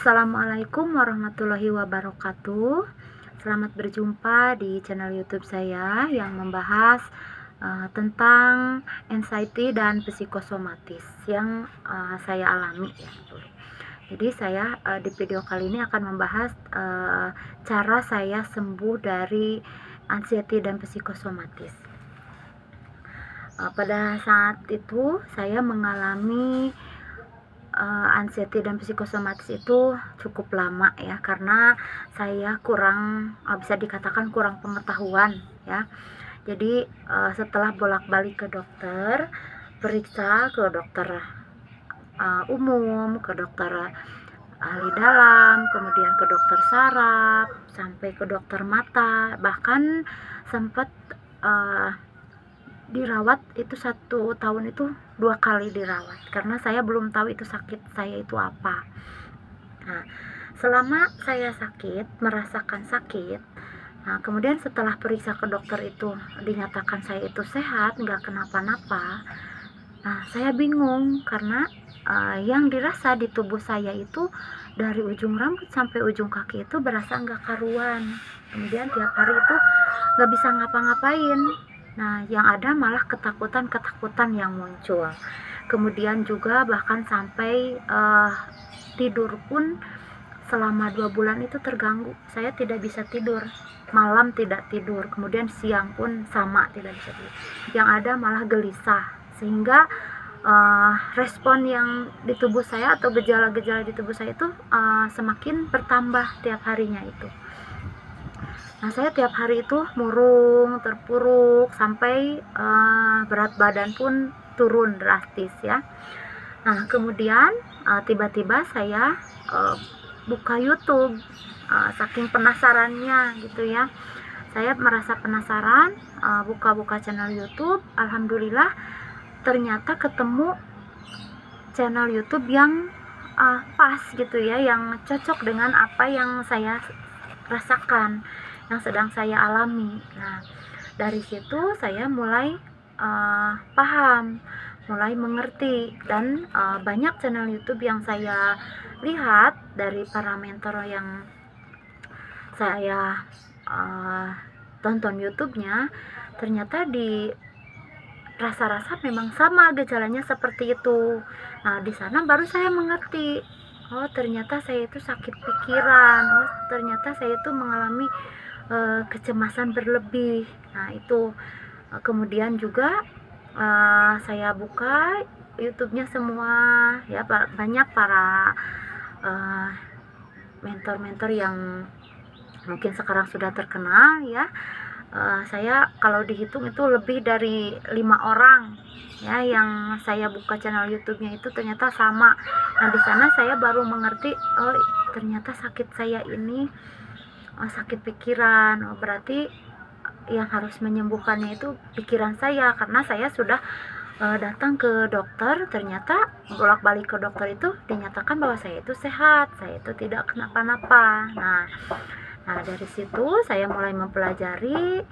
Assalamualaikum warahmatullahi wabarakatuh. Selamat berjumpa di channel YouTube saya yang membahas tentang anxiety dan psikosomatis yang saya alami ya. Jadi saya di video kali ini akan membahas cara saya sembuh dari anxiety dan psikosomatis. Pada saat itu saya mengalami anxiety dan psikosomatis itu cukup lama ya, karena saya kurang bisa dikatakan kurang pengetahuan ya. Jadi setelah bolak-balik ke dokter, periksa ke dokter umum, ke dokter ahli dalam, kemudian ke dokter saraf, sampai ke dokter mata, bahkan sempat dirawat itu 1 tahun itu 2 kali dirawat karena saya belum tahu itu sakit saya itu apa. Nah, selama saya sakit, merasakan sakit, nah kemudian setelah periksa ke dokter itu dinyatakan saya itu sehat, nggak kenapa-napa. Nah, saya bingung karena yang dirasa di tubuh saya itu dari ujung rambut sampai ujung kaki itu berasa nggak karuan. Kemudian tiap hari itu nggak bisa ngapa-ngapain. Nah, yang ada malah ketakutan-ketakutan yang muncul. Kemudian juga bahkan sampai tidur pun selama 2 bulan itu terganggu. Saya tidak bisa tidur, malam tidak tidur, kemudian siang pun sama tidak bisa tidur. Yang ada malah gelisah, sehingga respon yang di tubuh saya atau gejala-gejala di tubuh saya itu semakin bertambah tiap harinya itu. Nah, saya tiap hari itu murung, terpuruk, sampai berat badan pun turun drastis ya. Nah, kemudian tiba-tiba saya buka YouTube, saking penasarannya gitu ya. Saya merasa penasaran, buka-buka channel YouTube. Alhamdulillah ternyata ketemu channel YouTube yang pas gitu ya, yang cocok dengan apa yang saya rasakan, yang sedang saya alami. Nah, dari situ saya mulai paham, mulai mengerti, dan banyak channel YouTube yang saya lihat dari para mentor yang saya tonton YouTube-nya, ternyata di rasa-rasa memang sama gejalanya seperti itu. Nah, di sana baru saya mengerti, oh ternyata saya itu sakit pikiran, oh ternyata saya itu mengalami kecemasan berlebih. Nah, itu kemudian juga saya buka YouTube-nya semua ya, banyak para mentor-mentor yang mungkin sekarang sudah terkenal ya. Saya kalau dihitung itu lebih dari 5 orang ya yang saya buka channel YouTube-nya itu ternyata sama. Nah, di sana saya baru mengerti, oh ternyata sakit saya ini sakit pikiran. Oh, berarti yang harus menyembuhkannya itu pikiran saya, karena saya sudah datang ke dokter, ternyata bolak-balik ke dokter itu dinyatakan bahwa saya itu sehat, saya itu tidak kenapa-napa. Nah, dari situ saya mulai mempelajari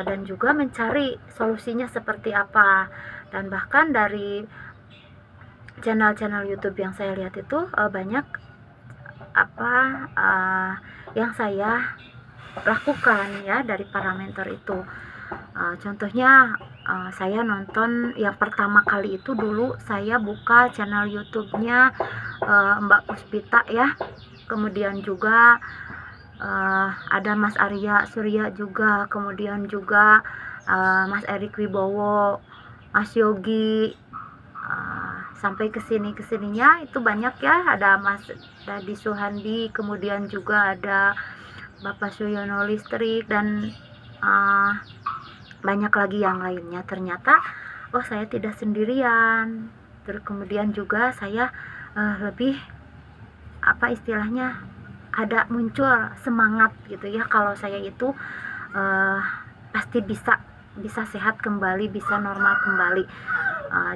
dan juga mencari solusinya seperti apa. Dan bahkan dari channel-channel YouTube yang saya lihat itu banyak apa yang saya lakukan ya dari para mentor itu. Contohnya saya nonton yang pertama kali itu, dulu saya buka channel YouTube-nya Mbak Puspita ya. Kemudian juga ada Mas Arya Surya juga, kemudian juga Mas Erik Wibowo, Mas Yogi, sampai kesininya itu banyak ya, ada Mas Dadi Suhandi, kemudian juga ada Bapak Suyono Listrik, dan banyak lagi yang lainnya. Ternyata oh saya tidak sendirian. Terus kemudian juga saya lebih apa istilahnya, ada muncul semangat gitu ya, kalau saya itu pasti bisa sehat kembali, bisa normal kembali.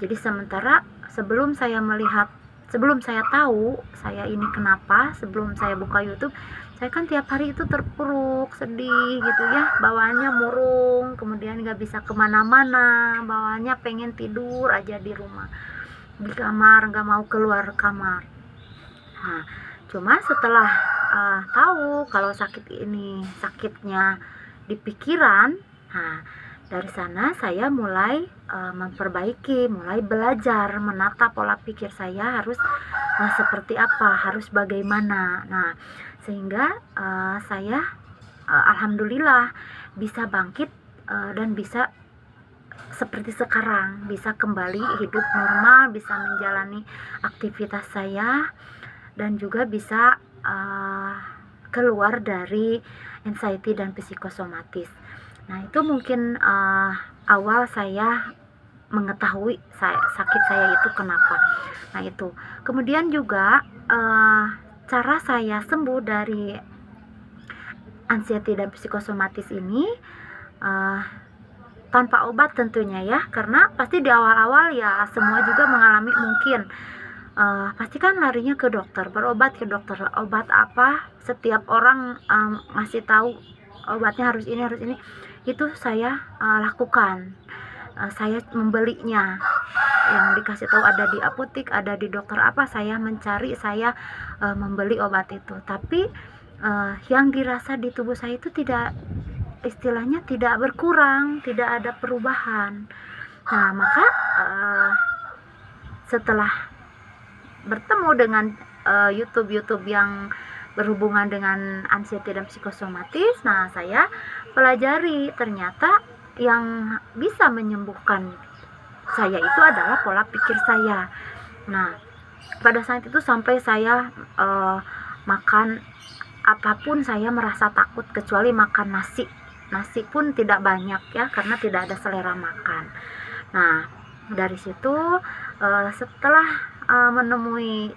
Jadi sementara sebelum saya tahu saya ini kenapa, sebelum saya buka YouTube, saya kan tiap hari itu terpuruk, sedih gitu ya, bawaannya murung, kemudian nggak bisa kemana-mana, bawaannya pengen tidur aja di rumah, di kamar, nggak mau keluar kamar. Nah, Cuma setelah tahu kalau sakitnya di pikiran, nah dari sana saya mulai memperbaiki, mulai belajar menata pola pikir saya harus seperti apa, harus bagaimana. Nah, sehingga saya alhamdulillah bisa bangkit dan bisa seperti sekarang, bisa kembali hidup normal, bisa menjalani aktivitas saya, dan juga bisa keluar dari anxiety dan psikosomatis. Nah, itu mungkin awal saya mengetahui sakit saya itu kenapa. Nah, itu. Kemudian juga cara saya sembuh dari anxiety dan psikosomatis ini tanpa obat tentunya ya, karena pasti di awal-awal ya semua juga mengalami mungkin pasti kan larinya ke dokter, berobat ke dokter, obat apa, setiap orang ngasih tahu obatnya harus ini, itu saya lakukan. Saya membelinya, yang dikasih tahu ada di apotik, ada di dokter apa, saya mencari, saya membeli obat itu. Tapi yang dirasa di tubuh saya itu tidak, istilahnya tidak berkurang, tidak ada perubahan. Nah, maka setelah bertemu dengan YouTube yang berhubungan dengan anxiety dan psikosomatis, nah saya pelajari ternyata yang bisa menyembuhkan saya itu adalah pola pikir saya. Nah, pada saat itu sampai saya makan apapun saya merasa takut kecuali makan nasi pun tidak banyak ya, karena tidak ada selera makan. Nah, dari situ setelah menemui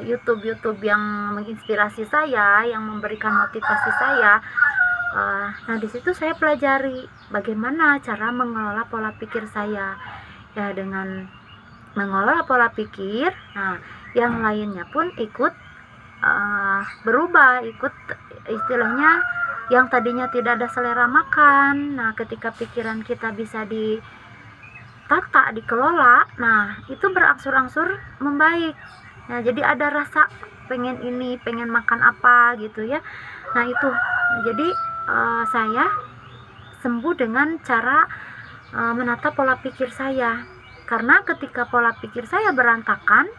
YouTube yang menginspirasi saya, yang memberikan motivasi saya, nah di situ saya pelajari bagaimana cara mengelola pola pikir saya ya. Dengan mengelola pola pikir, nah yang lainnya pun ikut berubah, ikut istilahnya yang tadinya tidak ada selera makan. Nah, ketika pikiran kita bisa ditata, dikelola, nah itu berangsur-angsur membaik. Nah, jadi ada rasa pengen ini, pengen makan apa gitu ya. Nah, itu. Jadi saya sembuh dengan cara menata pola pikir saya. Karena ketika pola pikir saya berantakan,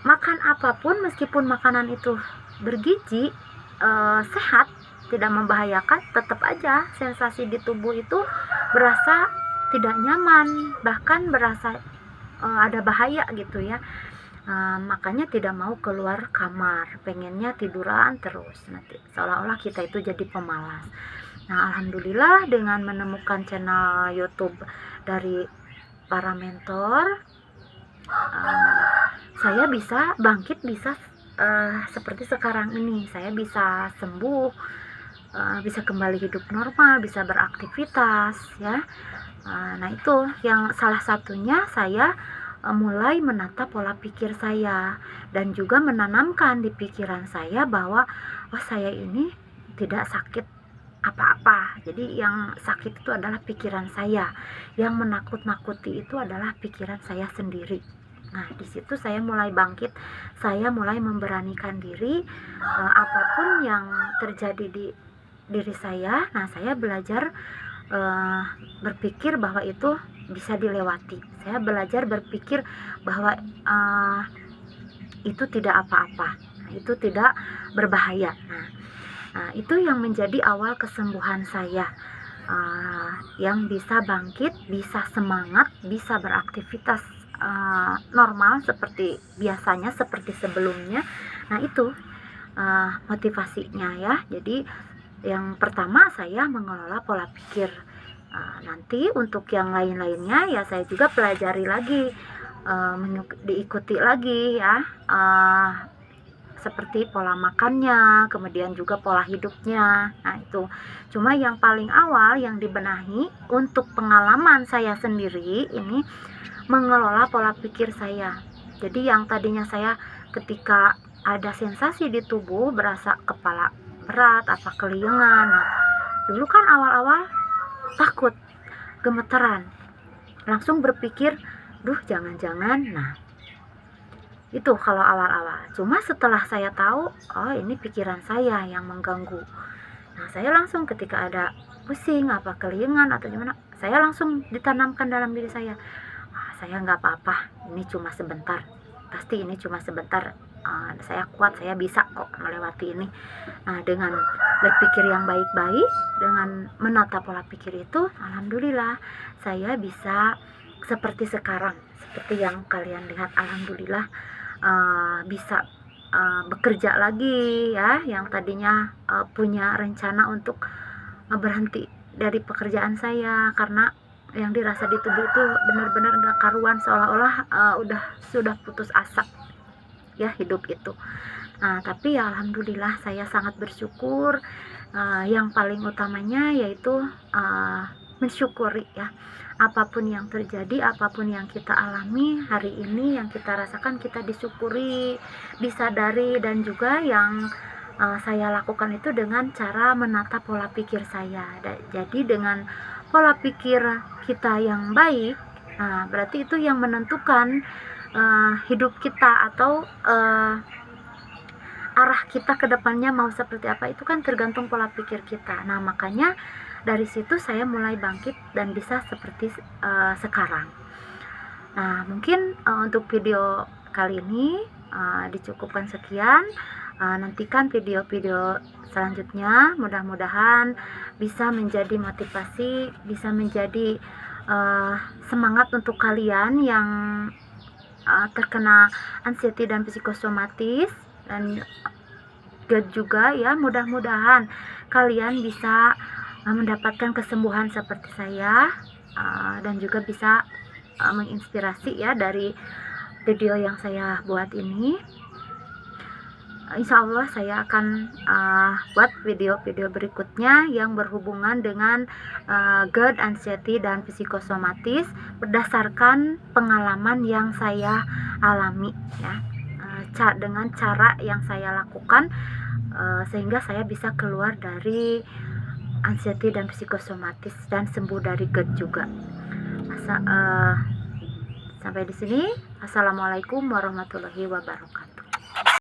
makan apapun meskipun makanan itu bergizi, sehat, tidak membahayakan, tetap aja sensasi di tubuh itu berasa tidak nyaman, bahkan berasa ada bahaya gitu ya. Makanya tidak mau keluar kamar, pengennya tiduran terus, nanti seolah-olah kita itu jadi pemalas. Nah, alhamdulillah dengan menemukan channel YouTube dari para mentor, saya bisa bangkit, bisa seperti sekarang ini, saya bisa sembuh, bisa kembali hidup normal, bisa beraktivitas ya. Nah, itu yang salah satunya saya mulai menata pola pikir saya, dan juga menanamkan di pikiran saya bahwa saya ini tidak sakit apa-apa. Jadi yang sakit itu adalah pikiran saya, yang menakut-nakuti itu adalah pikiran saya sendiri. Nah, di situ saya mulai bangkit, saya mulai memberanikan diri, apapun yang terjadi di diri saya. Nah, saya belajar berpikir bahwa itu bisa dilewati. Saya belajar berpikir bahwa itu tidak apa-apa, itu tidak berbahaya. Nah, itu yang menjadi awal kesembuhan saya, yang bisa bangkit, bisa semangat, bisa beraktivitas normal seperti biasanya, seperti sebelumnya. Nah, itu motivasinya ya. Jadi yang pertama saya mengelola pola pikir. Nanti untuk yang lain-lainnya ya saya juga pelajari lagi, diikuti lagi ya, seperti pola makannya, kemudian juga pola hidupnya. Nah, itu cuma yang paling awal yang dibenahi untuk pengalaman saya sendiri ini, mengelola pola pikir saya. Jadi yang tadinya saya ketika ada sensasi di tubuh, berasa kepala berat, apa keliengan, nah, dulu kan awal-awal takut, gemeteran, langsung berpikir, duh jangan-jangan. Nah, Itu kalau awal-awal. Cuma setelah saya tahu, oh ini pikiran saya yang mengganggu. Nah, saya langsung ketika ada pusing, apa keliengan atau gimana, saya langsung ditanamkan dalam diri saya, saya nggak apa-apa, ini cuma sebentar, pasti ini cuma sebentar, saya kuat, saya bisa kok melewati ini. Nah, dengan berpikir yang baik-baik, dengan menata pola pikir itu, alhamdulillah saya bisa seperti sekarang, seperti yang kalian lihat, alhamdulillah bisa bekerja lagi ya, yang tadinya punya rencana untuk berhenti dari pekerjaan saya karena yang dirasa di tubuh itu benar-benar gak karuan, seolah-olah sudah putus asa ya hidup itu. Nah, tapi ya alhamdulillah saya sangat bersyukur, yang paling utamanya yaitu mensyukuri ya, apapun yang terjadi, apapun yang kita alami hari ini, yang kita rasakan, kita disyukuri, disadari, dan juga yang saya lakukan itu dengan cara menata pola pikir saya. Jadi dengan pola pikir kita yang baik, nah berarti itu yang menentukan hidup kita, atau arah kita ke depannya mau seperti apa, itu kan tergantung pola pikir kita. Nah, makanya dari situ saya mulai bangkit dan bisa seperti sekarang. Nah, mungkin untuk video kali ini dicukupkan sekian. Nantikan video-video selanjutnya, mudah-mudahan bisa menjadi motivasi, bisa menjadi semangat untuk kalian yang terkena anxiety dan psikosomatis, dan GERD juga ya. Mudah-mudahan kalian bisa mendapatkan kesembuhan seperti saya, dan juga bisa menginspirasi ya dari video yang saya buat ini. Insya Allah saya akan buat video-video berikutnya yang berhubungan dengan GERD, anxiety, dan psikosomatis berdasarkan pengalaman yang saya alami ya, dengan cara yang saya lakukan, sehingga saya bisa keluar dari anxiety dan psikosomatis dan sembuh dari GERD juga. Sampai di sini. Assalamualaikum warahmatullahi wabarakatuh.